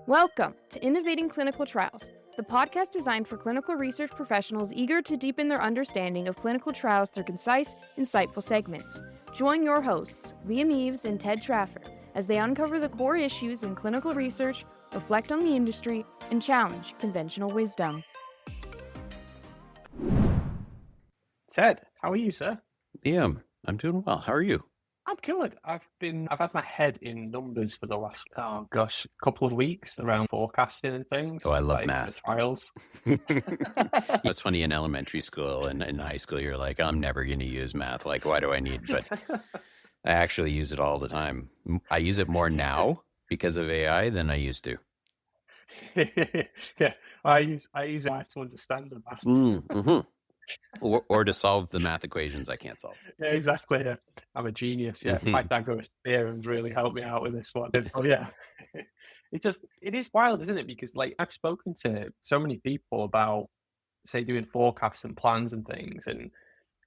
Welcome to Innovating Clinical Trials, the podcast designed for clinical research professionals eager to deepen their understanding of clinical trials through concise, insightful segments. Join your hosts, Liam Eves and Ted Traffer, as they uncover the core issues in clinical research, reflect on the industry, and challenge conventional wisdom. Ted, how are you, sir? Liam, I'm doing well. How are you? I'm good. I've had my head in numbers for the last couple of weeks around forecasting and things. Oh, I love like math. The trials. It's funny, in elementary school and in high school, you're like, I'm never going to use math. Like, why do I need? But I actually use it all the time. I use it more now because of AI than I used to. Yeah, I use math to understand the math. Mm-hmm. Or to solve the math equations I can't solve. Yeah, exactly. Yeah. I'm a genius. Yeah, Pythagoras theorems really helped me out with this one. Oh yeah, it is wild, isn't it? Because like I've spoken to so many people about, say, doing forecasts and plans and things, and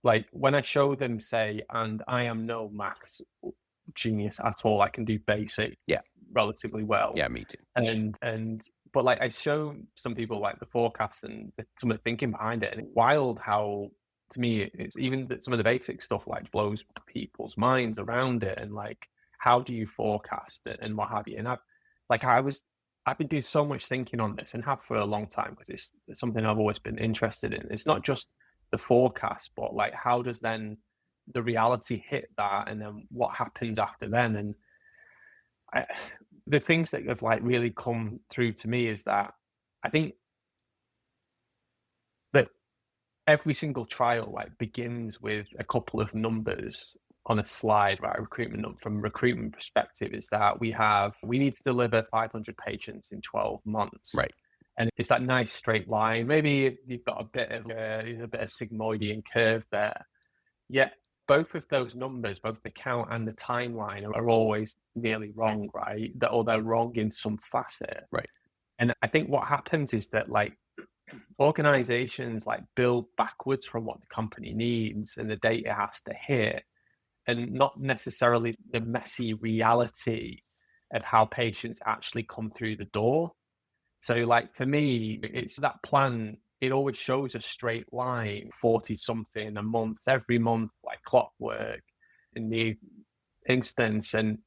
like when I show them, say, and I am no maths genius at all. I can do basic, relatively well. Yeah, me too. But like I show some people like the forecasts and some of the thinking behind it, and it's wild how, to me, it's even that some of the basic stuff like blows people's minds around it, and like how do you forecast it and what have you. And I've been doing so much thinking on this and have for a long time, because it's something I've always been interested in. It's not just the forecast, but like how does then the reality hit that, and then what happens after then. And the things that have like really come through to me is that I think that every single trial like begins with a couple of numbers on a slide, right? From a recruitment perspective is that we need to deliver 500 patients in 12 months. Right. And it's that nice straight line. Maybe you've got a bit of sigmoidian curve there. Yet both of those numbers, both the count and the timeline, are always nearly wrong, right? Or they're wrong in some facet. Right. And I think what happens is that like organizations like build backwards from what the company needs and the data has to hit, and not necessarily the messy reality of how patients actually come through the door. So like for me, it's that plan. It always shows a straight line, 40 something a month, every month, like clockwork in the instance. And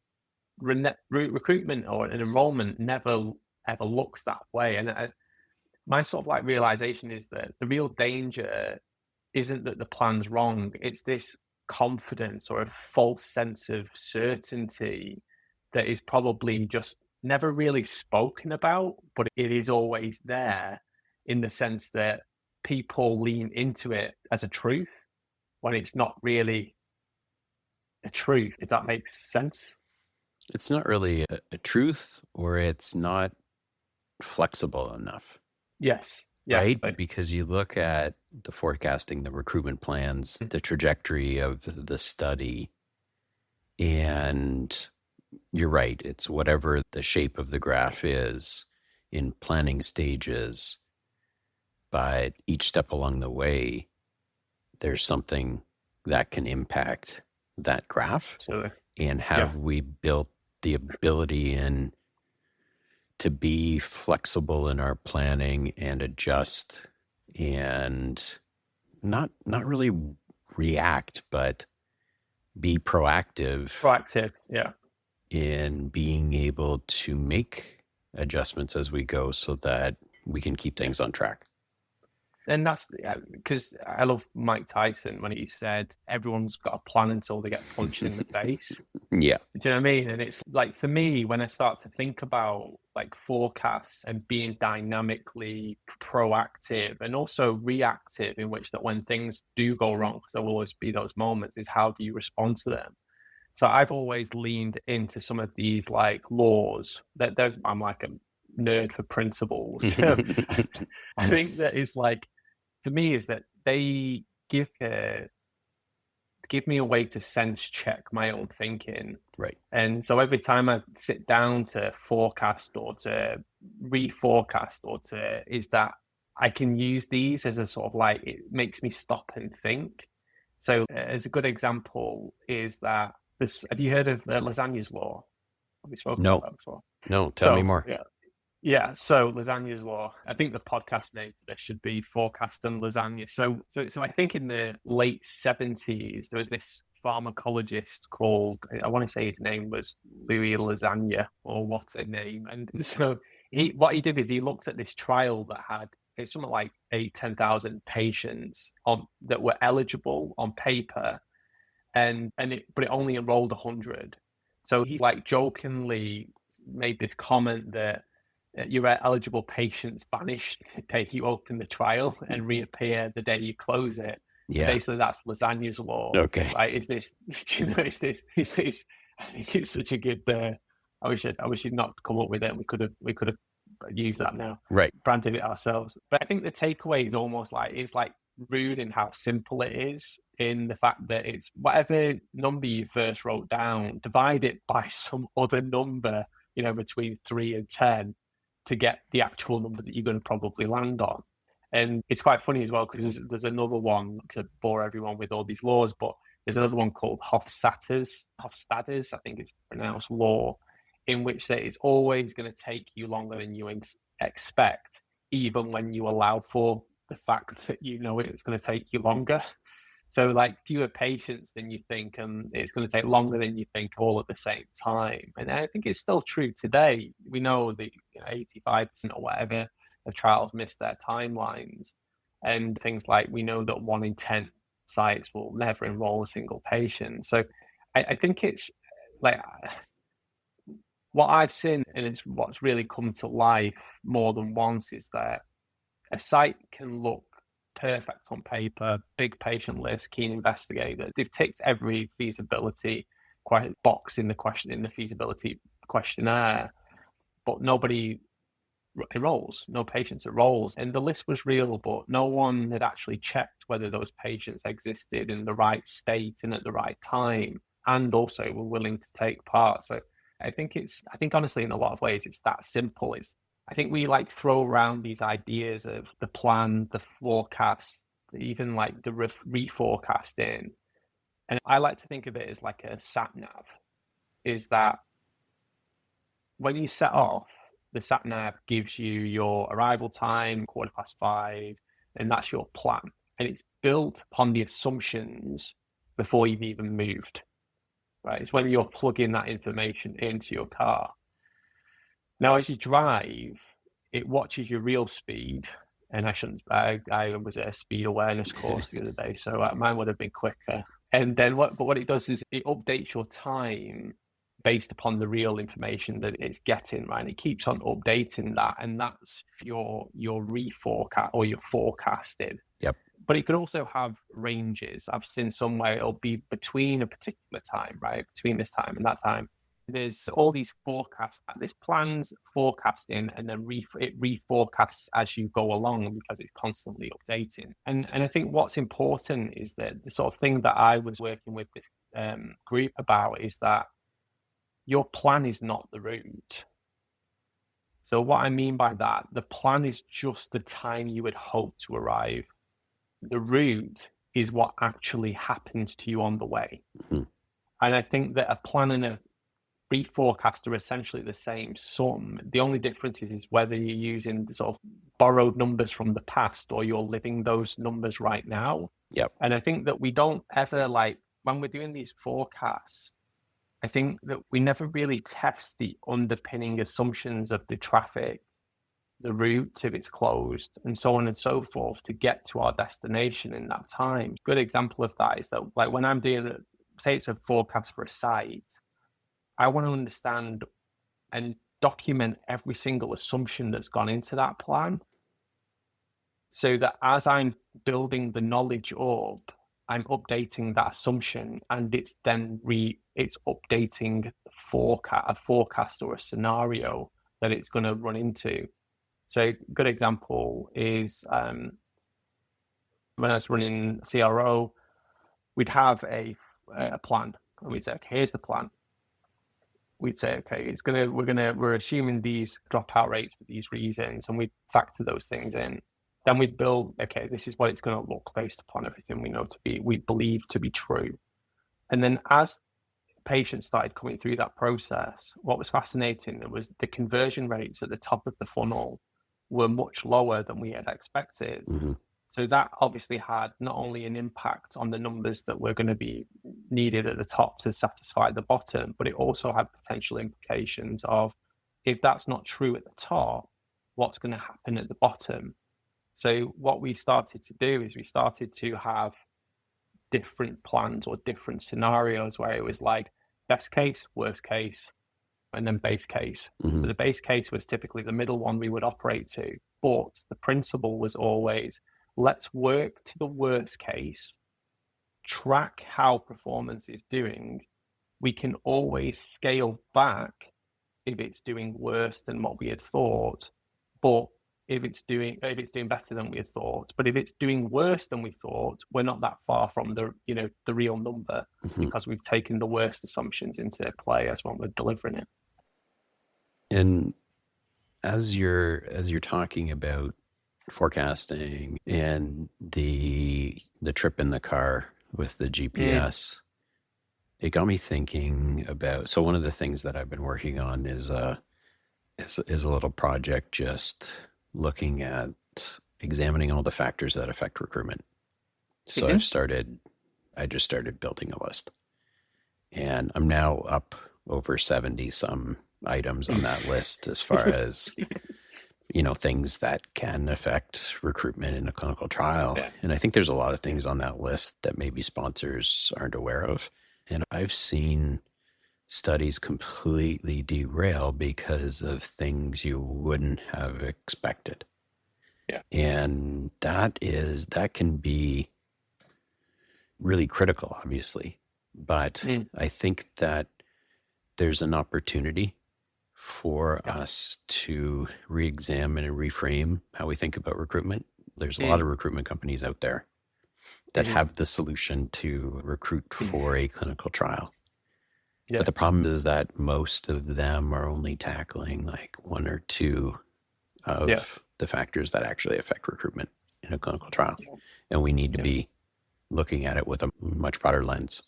recruitment or an enrollment never ever looks that way. And my sort of like realization is that the real danger isn't that the plan's wrong. It's this confidence or a false sense of certainty that is probably just never really spoken about, but it is always there, in the sense that people lean into it as a truth when it's not really a truth, if that makes sense. It's not really a truth, or it's not flexible enough. Yes. Yeah, right? Because you look at the forecasting, the recruitment plans, the trajectory of the study, and you're right. It's whatever the shape of the graph is in planning stages. But each step along the way, there's something that can impact that graph. Absolutely. And have we built the ability to be flexible in our planning and adjust and not really react, but be proactive. Yeah. In being able to make adjustments as we go so that we can keep things on track. And that's because I love Mike Tyson when he said everyone's got a plan until they get punched in the face. Yeah. Do you know what I mean? And it's like, for me, when I start to think about like forecasts and being dynamically proactive and also reactive, in which that when things do go wrong, because there will always be those moments, is how do you respond to them? So I've always leaned into some of these like laws I'm like a nerd for principles. I think that is like, for me, is that they give me a way to sense check my own thinking. Right. And so every time I sit down to forecast or to reforecast is that I can use these as a sort of like, it makes me stop and think. So as a good example is that have you heard of Lasagna's law? Have we spoken about that before? No, tell me more. Yeah. Yeah, so Lasagna's Law. I think the podcast name for this should be Forecast and Lasagna. So I think in the late 70s there was this pharmacologist called, I want to say his name was Louis Lasagna, or what a name. And so what he did is he looked at this trial that had it's something like 10,000 patients on that were eligible on paper, but it only enrolled 100. So he like jokingly made this comment that your eligible patients vanish the day you open the trial and reappear the day you close it. Yeah. Basically, that's Lasagna's Law. Okay. Right? Is this? Is this? I think it's such a good. I wish he'd not come up with it. We could have used that now. Right. Branded it ourselves. But I think the takeaway is almost like it's like rude in how simple it is, in the fact that it's whatever number you first wrote down, divide it by some other number, between 3 and 10 to get the actual number that you're going to probably land on. And it's quite funny as well, because there's another one, to bore everyone with all these laws, but there's another one called Hofstadter's, I think it's pronounced, law, in which it's always going to take you longer than you expect, even when you allow for the fact that it's going to take you longer. So like fewer patients than you think, and it's going to take longer than you think, all at the same time. And I think it's still true today. We know that 85% or whatever of trials miss their timelines, and things like we know that 1 in 10 sites will never enroll a single patient. So I think it's like what I've seen, and it's what's really come to life more than once, is that a site can look perfect on paper, big patient list, keen investigator. They've ticked every feasibility box in the feasibility questionnaire, but nobody enrolls, no patients enrolls. And the list was real, but no one had actually checked whether those patients existed in the right state and at the right time, and also were willing to take part. So I think honestly, in a lot of ways, it's that simple. I think we like throw around these ideas of the plan, the forecast, even like the reforecasting. And I like to think of it as like a sat nav, is that when you set off, the sat nav gives you your arrival time, 5:15, and that's your plan. And it's built upon the assumptions before you've even moved, right? It's when you're plugging that information into your car. Now, as you drive, it watches your real speed, and I was at a speed awareness course the other day, so mine would have been quicker. And then what it does is it updates your time based upon the real information that it's getting, right? And it keeps on updating that, and that's your reforecast or your forecasted. Yep. But it could also have ranges. I've seen somewhere it'll be between a particular time, right? Between this time and that time. There's all these forecasts, this plan's forecasting, and then it reforecasts as you go along, because it's constantly updating. And I think what's important is that the sort of thing that I was working with this group about is that your plan is not the route. So what I mean by that, the plan is just the time you would hope to arrive. The route is what actually happens to you on the way. Mm-hmm. And I think that a plan and a reforecast are essentially the same sum. The only difference is whether you're using the sort of borrowed numbers from the past, or you're living those numbers right now. Yep. And I think that we don't ever, like, when we're doing these forecasts, I think that we never really test the underpinning assumptions of the traffic, the route, if it's closed, and so on and so forth, to get to our destination in that time. Good example of that is that, like, when I'm doing, say it's a forecast for a site, I want to understand and document every single assumption that's gone into that plan, so that as I'm building the knowledge up, I'm updating that assumption, and it's then it's updating a forecast or a scenario that it's going to run into. So a good example is when I was running CRO, we'd have a plan, and we'd say, okay, here's the plan. We'd say, okay, we're assuming these dropout rates for these reasons, and we'd factor those things in. Then we'd build, okay, this is what it's going to look based upon everything we believe to be true. And then as patients started coming through that process, what was fascinating was the conversion rates at the top of the funnel were much lower than we had expected. Mm-hmm. So that obviously had not only an impact on the numbers that were going to be needed at the top to satisfy the bottom, but it also had potential implications of, if that's not true at the top, what's going to happen at the bottom. So what we started to do is we started to have different plans or different scenarios where it was like best case, worst case, and then base case. Mm-hmm. So the base case was typically the middle one we would operate to, but the principle was always, let's work to the worst case, track how performance is doing. We can always scale back if it's doing worse than what we had thought, but if it's doing better than we had thought. But if it's doing worse than we thought, we're not that far from the real number, Mm-hmm. because we've taken the worst assumptions into play as when we're delivering it. And as you're talking about forecasting and the trip in the car with the GPS, it got me thinking about, so one of the things that I've been working on is a little project just looking at examining all the factors that affect recruitment. So I just started building a list, and I'm now up over 70 some items on that list as far as things that can affect recruitment in a clinical trial. Yeah. And I think there's a lot of things on that list that maybe sponsors aren't aware of. And I've seen studies completely derail because of things you wouldn't have expected. Yeah. And that can be really critical, obviously. But I think that there's an opportunity for us to re-examine and reframe how we think about recruitment. There's a lot of recruitment companies out there that have the solution to recruit for a clinical trial. Yeah. But the problem is that most of them are only tackling like one or two of the factors that actually affect recruitment in a clinical trial. Yeah. And we need to be looking at it with a much broader lens.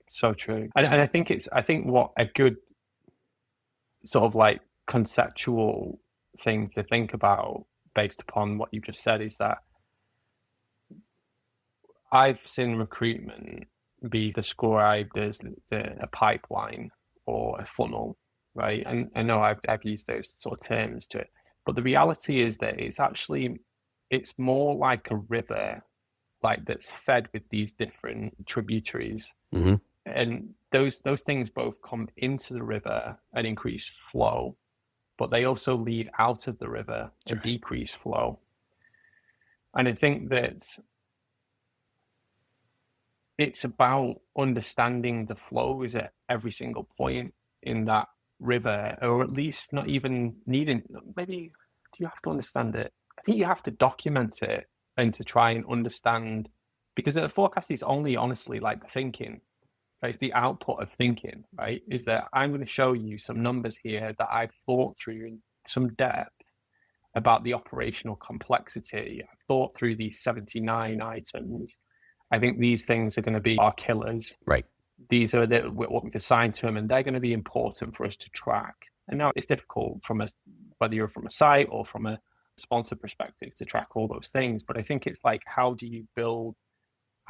So true. And I think what a good sort of like conceptual thing to think about based upon what you've just said is that I've seen recruitment be described as a pipeline or a funnel, right? And I know I've used those sort of terms to it, but the reality is that it's more like a river, like that's fed with these different tributaries. Mm-hmm. And those things both come into the river and increase flow, but they also lead out of the river and decrease flow. And I think that it's about understanding the flows at every single point in that river, or at least not even needing, maybe, do you have to understand it? I think you have to document it and to try and understand, because the forecast is only honestly like thinking. It's the output of thinking, right? Is that I'm going to show you some numbers here that I've thought through in some depth about the operational complexity. I've thought through these 79 items. I think these things are going to be our killers. Right. These are what we've assigned to them, and they're going to be important for us to track. And now it's difficult whether you're from a site or from a sponsor perspective to track all those things. But I think it's like, how do you build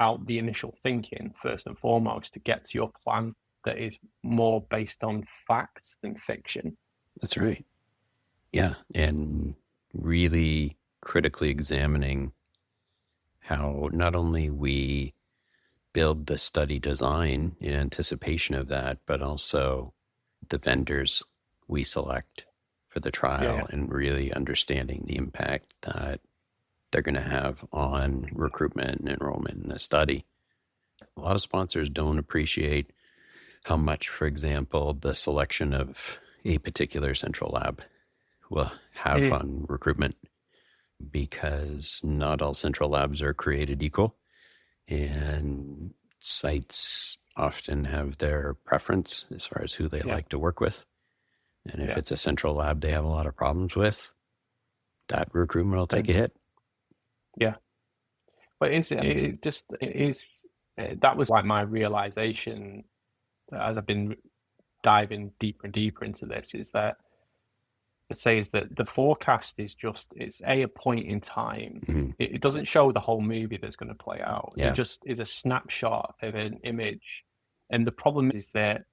out the initial thinking first and foremost to get to your plan that is more based on facts than fiction? That's right. Yeah. And really critically examining how not only we build the study design in anticipation of that, but also the vendors we select for the trial and really understanding the impact that they're going to have on recruitment and enrollment in the study. A lot of sponsors don't appreciate how much, for example, the selection of a particular central lab will have on recruitment, because not all central labs are created equal, and sites often have their preference as far as who they like to work with. And if it's a central lab they have a lot of problems with, that recruitment will take a hit. Yeah. But that was like my realization as I've been diving deeper and deeper into this, is that the forecast is just, it's a point in time. Mhm. It doesn't show the whole movie that's going to play out. Yeah. It just is a snapshot of an image. And the problem is that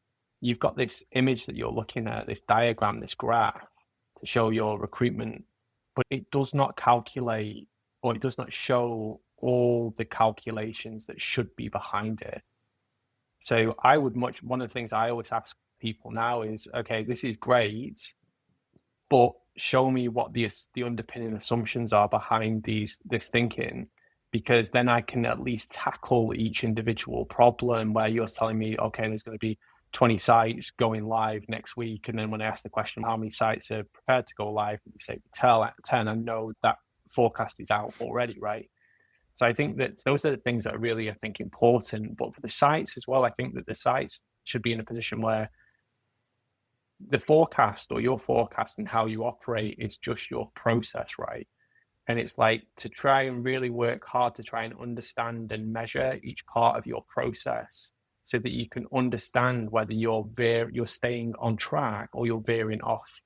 you've got this image that you're looking at, this diagram, this graph to show your recruitment, but it does not calculate, or it does not show all the calculations that should be behind it. So one of the things I always ask people now is, okay, this is great, but show me what the underpinning assumptions are behind this thinking, because then I can at least tackle each individual problem where you're telling me, okay, there's going to be 20 sites going live next week. And then when I ask the question, how many sites are prepared to go live? You say 10, I know that forecast is out already, right? So I think that those are the things that are really, I think, important. But for the sites as well, I think that the sites should be in a position where the forecast, or your forecast and how you operate, is just your process, right? And it's like to try and really work hard to try and understand and measure each part of your process so that you can understand whether you're staying on track or you're veering off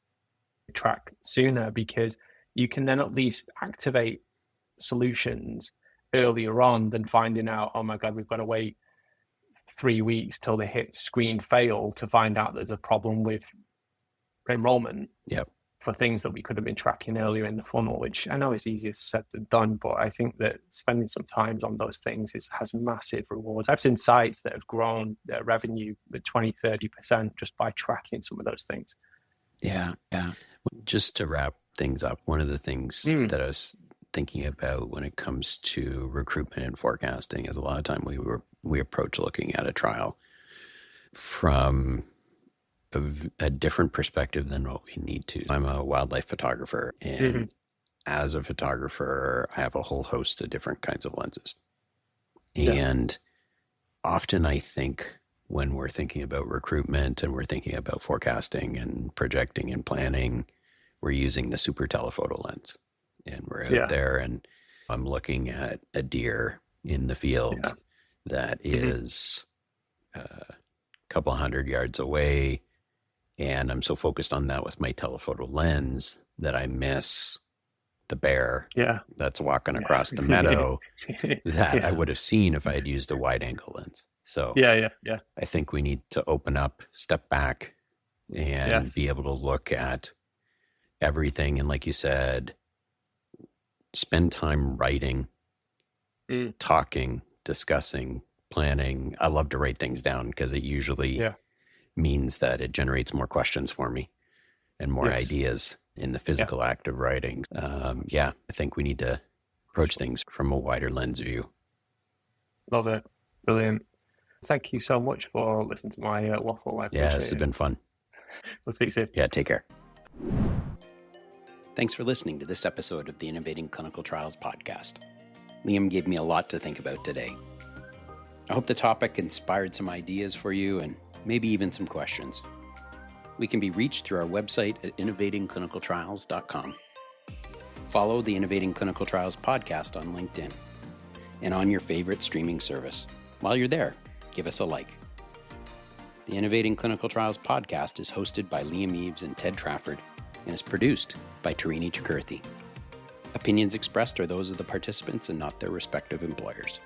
track sooner, because you can then at least activate solutions earlier on than finding out, oh my God, we've got to wait 3 weeks till they hit screen fail to find out there's a problem with enrollment. Yep. For things that we could have been tracking earlier in the funnel, which I know is easier said than done, but I think that spending some time on those things has massive rewards. I've seen sites that have grown their revenue with 20-30% just by tracking some of those things. Yeah. Just to wrap things up, one of the things that I was thinking about when it comes to recruitment and forecasting is a lot of time we approach looking at a trial from a different perspective than what we need to. I'm a wildlife photographer, and as a photographer, I have a whole host of different kinds of lenses. And often I think when we're thinking about recruitment and we're thinking about forecasting and projecting and planning, we're using the super telephoto lens. And we're out there and I'm looking at a deer in the field that is a couple 100 yards away. And I'm so focused on that with my telephoto lens that I miss the bear that's walking across the meadow that I would have seen if I had used a wide angle lens. So I think we need to open up, step back, and be able to look at everything. And like you said, spend time writing, talking, discussing, planning. I love to write things down because it usually means that it generates more questions for me and more ideas in the physical act of writing. I think we need to approach things from a wider lens view. Love it. Brilliant. Thank you so much for listening to my waffle. Yeah, this has been fun. Let's speak soon. Yeah, take care. Thanks for listening to this episode of the Innovating Clinical Trials podcast. Liam gave me a lot to think about today. I hope the topic inspired some ideas for you and maybe even some questions. We can be reached through our website at innovatingclinicaltrials.com. Follow the Innovating Clinical Trials podcast on LinkedIn and on your favorite streaming service. While you're there, give us a like. The Innovating Clinical Trials podcast is hosted by Liam Eves and Ted Trafford and is produced by Tarini Chakurthi. Opinions expressed are those of the participants and not their respective employers.